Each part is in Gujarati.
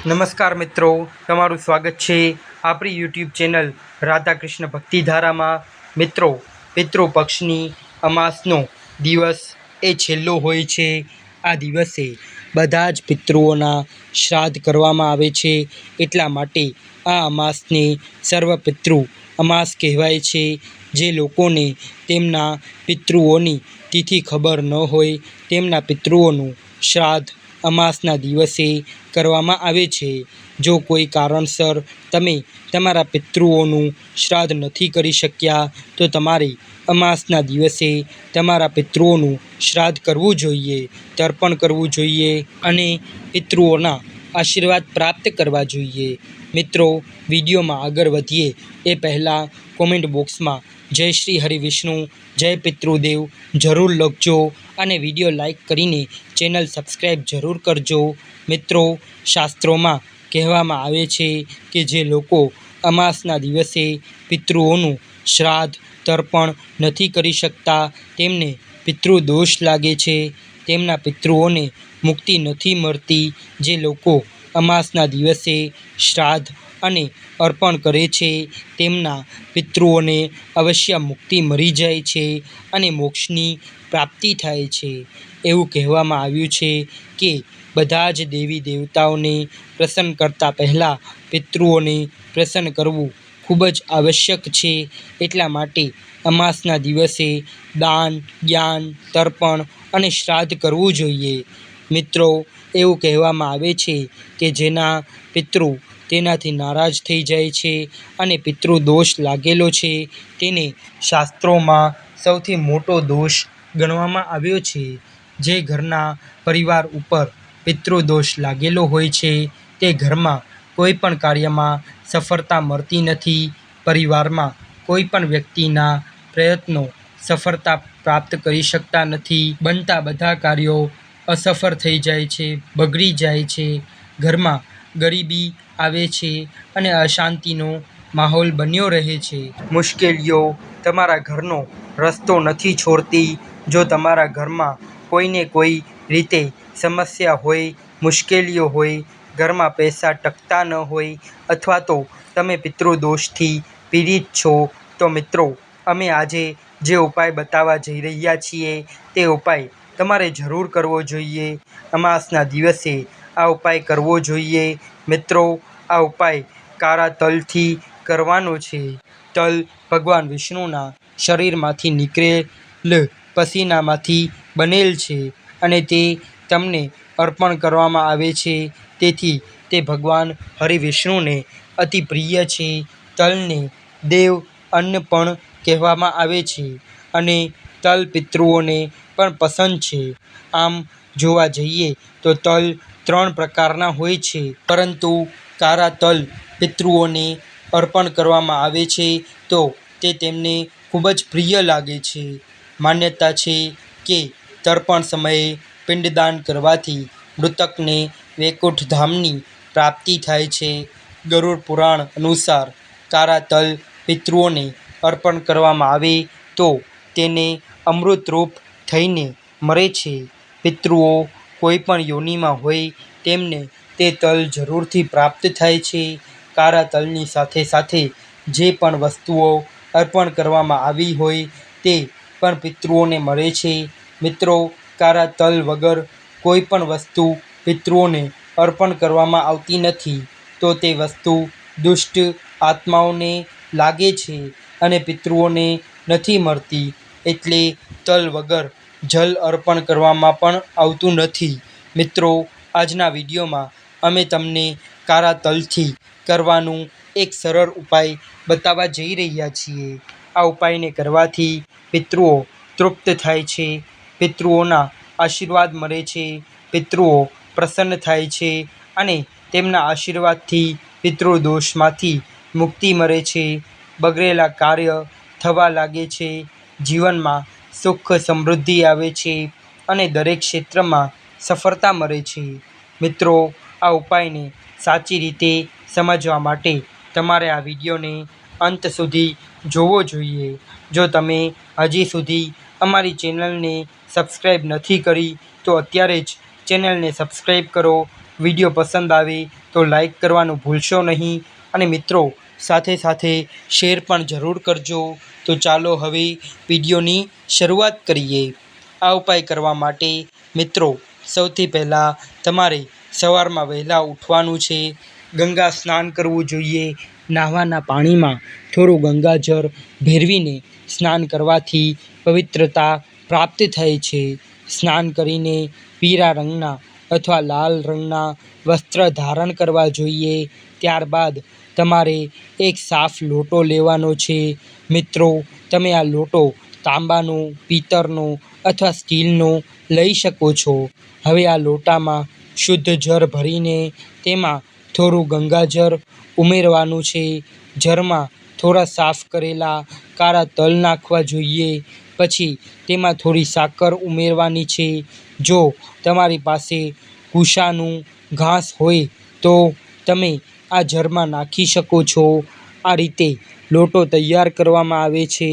નમસ્કાર મિત્રો, તમારું સ્વાગત છે આપણી યુટ્યુબ ચેનલ રાધાકૃષ્ણ ભક્તિધારામાં। મિત્રો, પિતૃપક્ષની અમાસનો દિવસ એ છેલ્લો હોય છે। આ દિવસે બધા જ પિતૃઓના શ્રાદ્ધ કરવામાં આવે છે, એટલા માટે આ અમાસને સર્વપિતૃ અમાસ કહેવાય છે। જે લોકોને તેમના પિતૃઓની તિથિ ખબર ન હોય, તેમના પિતૃઓનું શ્રાદ્ધ અમાસના દિવસે કરવામાં આવે છે। જો કોઈ કારણસર તમે તમારા પિતૃઓનું શ્રાદ્ધ નથી કરી શક્યા, તો તમારે અમાસના દિવસે તમારા પિતૃઓનું શ્રાદ્ધ કરવું જોઈએ, તર્પણ કરવું જોઈએ અને પિતૃઓના આશીર્વાદ પ્રાપ્ત કરવા જોઈએ। મિત્રો, વિડીયોમાં આગળ વધીએ એ પહેલાં કોમેન્ટ બોક્સમાં જય શ્રી હરિવિષ્ણુ, જય પિતૃદેવ જરૂર લખજો અને વિડીયો લાઈક કરીને ચેનલ સબસ્ક્રાઈબ જરૂર કરજો। મિત્રો, શાસ્ત્રોમાં કહેવામાં આવે છે કે જે લોકો અમાસના દિવસે પિતૃઓનું શ્રાદ્ધ તર્પણ નથી કરી શકતા, તેમને પિતૃદોષ લાગે છે, તેમના પિતૃઓને મુક્તિ નથી મળતી। જે લોકો અમાસના દિવસે શ્રાદ્ધ અને અર્પણ કરે છે, તેમના પિતૃઓને અવશ્ય મુક્તિ મળી જાય છે અને મોક્ષની પ્રાપ્તિ થાય છે। એવું કહેવામાં આવ્યું છે કે બધા જ દેવી દેવતાઓને પ્રસન્ન કરતાં પહેલાં પિતૃઓને પ્રસન્ન કરવું ખૂબ જ આવશ્યક છે। એટલા માટે અમાસના દિવસે દાન, જ્ઞાન, તર્પણ અને શ્રાદ્ધ કરવું જોઈએ। મિત્રો, એવું કહેવામાં આવે છે કે જેના પિતૃ તેનાથી નારાજ થઈ જાય છે અને પિતૃદોષ લાગેલો છે, તેને શાસ્ત્રોમાં સૌથી મોટો દોષ ગણવામાં આવ્યો છે। જે ઘરના પરિવાર ઉપર પિતૃદોષ લાગેલો હોય છે, તે ઘરમાં કોઈ પણ કાર્યમાં સફળતા મળતી નથી। પરિવારમાં કોઈ પણ વ્યક્તિના પ્રયત્નો સફળતા પ્રાપ્ત કરી શકતા નથી। બનતા બધા કાર્યો અસફળ થઈ જાય છે, બગડી જાય છે। ઘરમાં ગરીબી આવે છે અને અશાંતિનો માહોલ બન્યો રહે છે। મુશ્કેલીઓ તમારા ઘરનો રસ્તો નથી છોડતી। જો તમારા ઘરમાં કોઈને કોઈ રીતે સમસ્યા હોય, મુશ્કેલીઓ હોય, ઘરમાં પૈસા ટકતા ન હોય અથવા તો તમે પિતૃદોષથી પીડિત છો, તો મિત્રો, અમે આજે જે ઉપાય બતાવવા જઈ રહ્યા છીએ તે ઉપાય તમારે જરૂર કરવો જોઈએ। અમાસના દિવસે આ ઉપાય કરવો જોઈએ। મિત્રો, આ ઉપાય કાળા તલથી કરવાનો છે। તલ ભગવાન વિષ્ણુના શરીરમાંથી નીકળેલ પસીનામાંથી બનેલ છે અને તે તમને અર્પણ કરવામાં આવે છે, તેથી તે ભગવાન હરિવિષ્ણુને અતિ પ્રિય છે। તલને દેવ અન્ન પણ કહેવામાં આવે છે અને તલ પિતૃઓને પણ પસંદ છે। આમ જોવા જઈએ તો તલ 3 પ્રકારના હોય છે, પરંતુ કાળા તલ પિતૃઓને અર્પણ કરવામાં આવે છે તો તે તેમને ખૂબ જ પ્રિય લાગે છે। માન્યતા છે કે તર્પણ સમયે પિંડદાન કરવાથી મૃતકને વૈકુંઠ ધામની પ્રાપ્તિ થાય છે। ગરુડ પુરાણ અનુસાર કાળા તલ પિતૃઓને અર્પણ કરવામાં આવે તો તેને અમૃતરૂપ થઈને મળે છે। પિતૃઓ કોઈ પણ યોનિમાં હોય તેમને તે તલ જરૂરથી પ્રાપ્ત થાય છે। કાળા તલની સાથે સાથે જે પણ વસ્તુઓ અર્પણ કરવામાં આવી હોય તે પણ પિતૃઓને મળે છે। મિત્રો, કાળા તલ વગર કોઈ પણ વસ્તુ પિતૃઓને અર્પણ કરવામાં આવતી નથી, તો તે વસ્તુ દુષ્ટ આત્માઓને લાગે છે અને પિતૃઓને નથી મળતી, એટલે તલ વગર જલ અર્પણ કરવામાં પણ આવતું નથી। મિત્રો, આજના વિડીયોમાં અમે તમને કાળા તલથી કરવાનું એક સરળ ઉપાય બતાવવા જઈ રહ્યા છીએ। આ ઉપાયને કરવાથી પિતૃઓ તૃપ્ત થાય છે, પિતૃઓના આશીર્વાદ મળે છે, પિતૃઓ પ્રસન્ન થાય છે અને તેમના આશીર્વાદથી પિતૃદોષમાંથી મુક્તિ મળે છે, બગડેલા કાર્ય થવા લાગે છે, જીવનમાં સુખ સમૃદ્ધિ આવે છે અને દરેક ક્ષેત્રમાં સફળતા મળે છે। મિત્રો, આ ઉપાયને સાચી રીતે સમજવા માટે તમારે આ વિડીયોને અંત સુધી જોવો જોઈએ। જો તમે હજી સુધી અમારી ચેનલને સબસ્ક્રાઈબ નથી કરી તો અત્યારે જ ચેનલને સબસ્ક્રાઈબ કરો વિડીયો પસંદ આવે તો લાઈક કરવાનું ભૂલશો નહીં અને મિત્રો સાથે સાથે શેર પણ જરૂર કરજો. તો ચાલો હવે વિડીયોની શરૂઆત કરીએ. આ ઉપાય કરવા માટે મિત્રો સૌથી પહેલાં તમારે સવારમાં વહેલા ઉઠવાનું છે. ગંગા સ્નાન કરવું જોઈએ. નાહવાના પાણીમાં થોડું ગંગાજળ ભેરવીને સ્નાન કરવાથી પવિત્રતા પ્રાપ્ત થાય છે. સ્નાન કરીને પીળા રંગના અથવા લાલ રંગના વસ્ત્ર ધારણ કરવા જોઈએ. ત્યારબાદ તમારે એક સાફ લોટો લેવાનો છે. મિત્રો તમે આ લોટો તાંબાનો, પિત્તળનો અથવા સ્ટીલનો લઈ શકો છો. હવે આ લોટામાં શુદ્ધ જળ ભરીને તેમાં થોડું ગંગાજળ ઉમેરવાનું છે. જળમાં થોડા સાફ કરેલા કાળા તલ નાખવા જોઈએ. પછી તેમાં થોડી સાકર ઉમેરવાની છે. જો તમારી પાસે કુશાનું ઘાસ હોય તો તમે આ જળમાં નાખી શકો છો. આ રીતે લોટો તૈયાર કરવામાં આવે છે.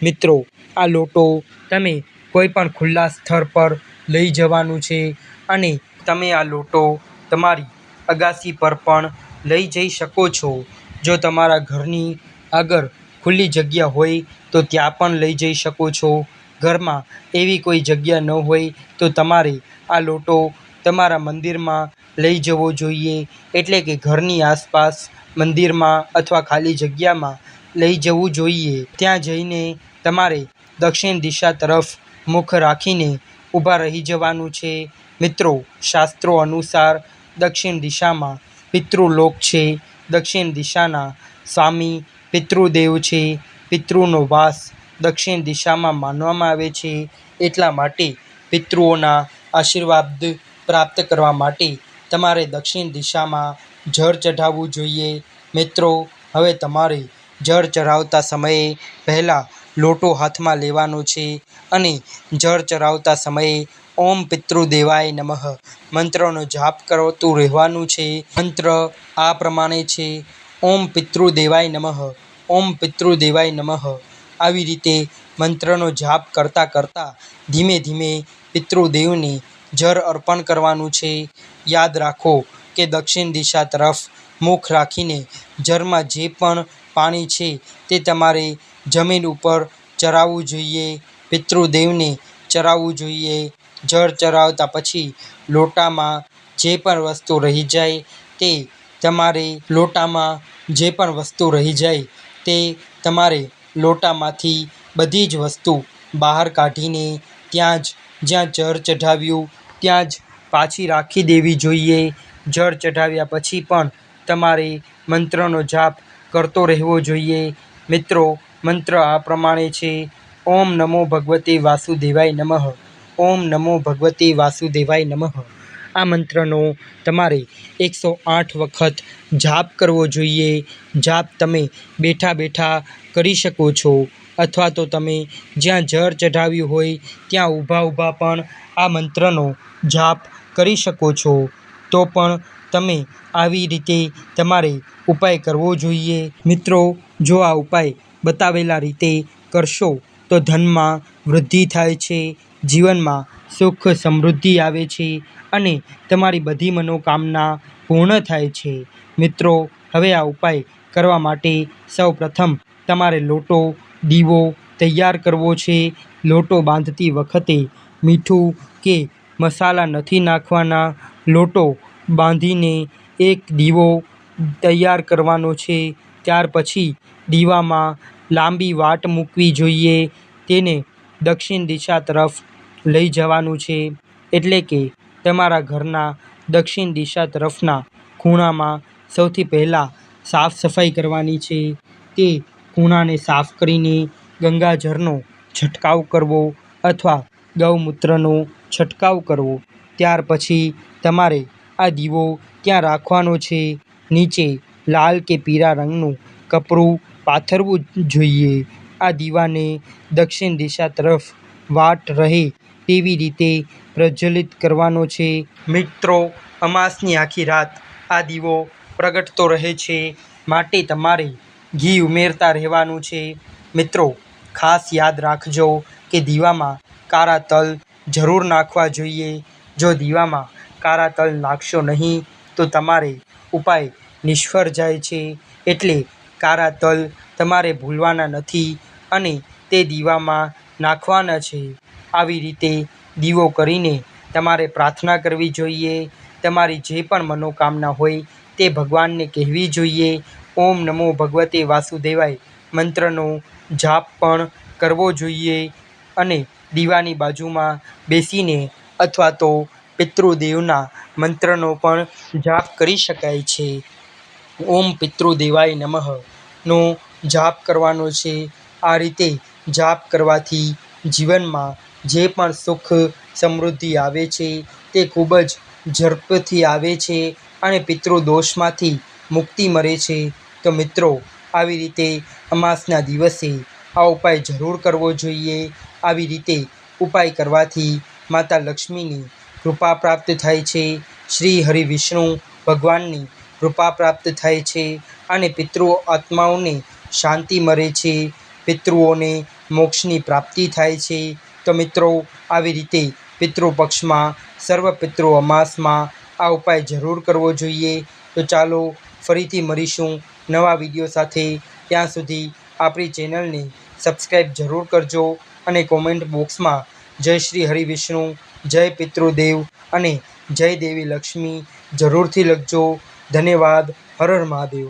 મિત્રો આ લોટો તમે કોઈ પણ ખુલ્લા સ્થળ પર લઈ જવાનું છે અને તમે આ લોટો તમારી અગાસી પર પણ લઈ જઈ શકો છો. જો તમારા ઘરની આગળ ખુલ્લી જગ્યા હોય તો ત્યાં પણ લઈ જઈ શકો છો. ઘરમાં એવી કોઈ જગ્યા ન હોય તો તમારે આ લોટો તમારા મંદિરમાં લઈ જવો જોઈએ. એટલે કે ઘરની આસપાસ મંદિરમાં અથવા ખાલી જગ્યામાં લઈ જવું જોઈએ. ત્યાં જઈને તમારે દક્ષિણ દિશા તરફ મુખ રાખીને ઊભા રહી જવાનું છે. મિત્રો શાસ્ત્રો અનુસાર દક્ષિણ દિશામાં પિતૃલોક છે. દક્ષિણ દિશાના સ્વામી પિતૃદેવ છે. પિતૃનો વાસ દક્ષિણ દિશામાં માનવામાં આવે છે. એટલા માટે પિતૃઓના આશીર્વાદ પ્રાપ્ત કરવા માટે તમારે દક્ષિણ દિશામાં જળ ચઢાવવું જોઈએ. મિત્રો હવે તમારે જળ ચઢાવતા સમયે પહેલાં લોટો હાથમાં લેવાનો છે અને જળ ચઢાવતા સમયે ઓમ પિતૃદેવાય નમઃ મંત્રનો જાપ કરતું રહેવાનું છે. મંત્ર આ પ્રમાણે છે: ઓમ પિતૃદેવાય નમઃ, ઓમ પિતૃદેવાય નમઃ. આવી રીતે મંત્રનો જાપ કરતાં કરતાં ધીમે ધીમે પિતૃદેવને જળ અર્પણ કરવાનું છે. યાદ રાખો કે દક્ષિણ દિશા તરફ મુખ રાખીને જળમાં જે પણ પાણી છે તે તમારે જમીન ઉપર ચડાવવું જોઈએ. પિતૃદેવને ચડાવવું જોઈએ. જળ ચડાવતા પછી લોટામાં જે પણ વસ્તુ રહી જાય તે લોટામાંથી બધી જ વસ્તુ બહાર કાઢીને ત્યાં જ જ્યાં જળ ચઢાવ્યું ત્યાં જ પાછી રાખી દેવી જોઈએ. જળ ચઢાવ્યા પછી પણ તમારે મંત્રનો જાપ કરતો રહેવો જોઈએ. મિત્રો મંત્ર આ પ્રમાણે છે: ઓમ નમો ભગવતે વાસુદેવાય નમઃ, ઓમ નમો ભગવતે વાસુદેવાય નમઃ. આ મંત્રનો તમારે 108 વખત જાપ કરવો જોઈએ. જાપ તમે બેઠા બેઠા કરી શકો છો અથવા તો તમે જ્યાં જળ ચઢાવ્યું હોય ત્યાં ઊભા ઊભા પણ આ મંત્રનો જાપ કરી શકો છો. તો પણ તમે આવી રીતે તમારે ઉપાય કરવો જોઈએ. મિત્રો જો આ ઉપાય બતાવેલા રીતે કરશો તો ધનમાં વૃદ્ધિ થાય છે, જીવનમાં સુખ સમૃદ્ધિ આવે છે અને તમારી બધી મનોકામના પૂર્ણ થાય છે. મિત્રો હવે આ ઉપાય કરવા માટે સૌ પ્રથમ તમારે લોટો, દીવો તૈયાર કરવો છે. લોટો બાંધતી વખતે મીઠું કે મસાલા નથી નાખવાના. લોટો બાંધીને એક દીવો તૈયાર કરવાનો છે. ત્યાર પછી દીવામાં લાંબી વાટ મૂકવી જોઈએ. તેને દક્ષિણ દિશા તરફ લઈ જવાનું છે. એટલે કે તમારા ઘરના દક્ષિણ દિશા તરફના ખૂણામાં સૌથી પહેલાં સાફ સફાઈ કરવાની છે. તે ખૂણાને સાફ કરીને ગંગાજળનો છંટકાવ કરવો અથવા ગૌમૂત્રનો છંટકાવ કરવો. ત્યાર પછી તમારે આ દીવો ત્યાં રાખવાનો છે. નીચે લાલ કે પીળા રંગનું કપડું પાથરવું જોઈએ. આ દીવાને દક્ષિણ દિશા તરફ વાટ રહે તેવી રીતે પ્રજ્વલિત કરવાનો છે. મિત્રો અમાસની આખી રાત આ દીવો પ્રગટતો રહે છે માટે તમારે ઘી ઉમેરતા રહેવાનું છે. મિત્રો ખાસ યાદ રાખજો કે દીવામાં કાળા તલ જરૂર નાખવા જોઈએ. જો દીવામાં કાળા તલ નાખશો નહીં તો તમારે ઉપાય નિષ્ફળ જાય છે. એટલે કાળા તલ તમારે ભૂલવાના નથી અને તે દીવામાં નાખવાના છે. આવી રીતે દીવો કરીને તમારે પ્રાર્થના કરવી જોઈએ. તમારી જે પણ મનોકામના હોય તે ભગવાનને કહેવી જોઈએ. ઓમ નમો ભગવતે વાસુદેવાય મંત્રનો જાપ પણ કરવો જોઈએ અને દીવાની બાજુમાં બેસીને અથવા તો પિતૃદેવના મંત્રનો પણ જાપ કરી શકાય છે. ઓમ પિતૃદેવાય નમઃ નો જાપ કરવાનો છે. આ રીતે જાપ કરવાથી જીવનમાં જે પણ સુખ સમૃદ્ધિ આવે છે તે ખૂબ જ ઝડપથી આવે છે અને પિતૃદોષમાંથી મુક્તિ મળે છે. તો મિત્રો, આવી રીતે અમાસના દિવસે આ ઉપાય જરૂર કરવો જોઈએ. આવી રીતે ઉપાય કરવાથી માતા લક્ષ્મીની કૃપા પ્રાપ્ત થાય છે, શ્રી હરિ વિષ્ણુ ભગવાનની કૃપા પ્રાપ્ત થાય છે અને પિતૃ આત્માઓને શાંતિ મળે છે, પિતૃઓને મોક્ષની પ્રાપ્તિ થાય છે. તો મિત્રો, આવી રીતે પિતૃપક્ષમાં સર્વ પિતૃ અમાસમાં આ ઉપાય જરૂર કરવો જોઈએ. તો ચાલો ફરીથી મળીશું નવા વિડીયો સાથે. ત્યાં સુધી આપણી ચેનલને સબસ્ક્રાઈબ જરૂર કરજો અને કોમેન્ટ બોક્સમાં જય શ્રી હરિ વિષ્ણુ, જય પિતૃદેવ અને જય દેવી લક્ષ્મી જરૂરથી લખજો. ધન્યવાદ. હર હર મહાદેવ.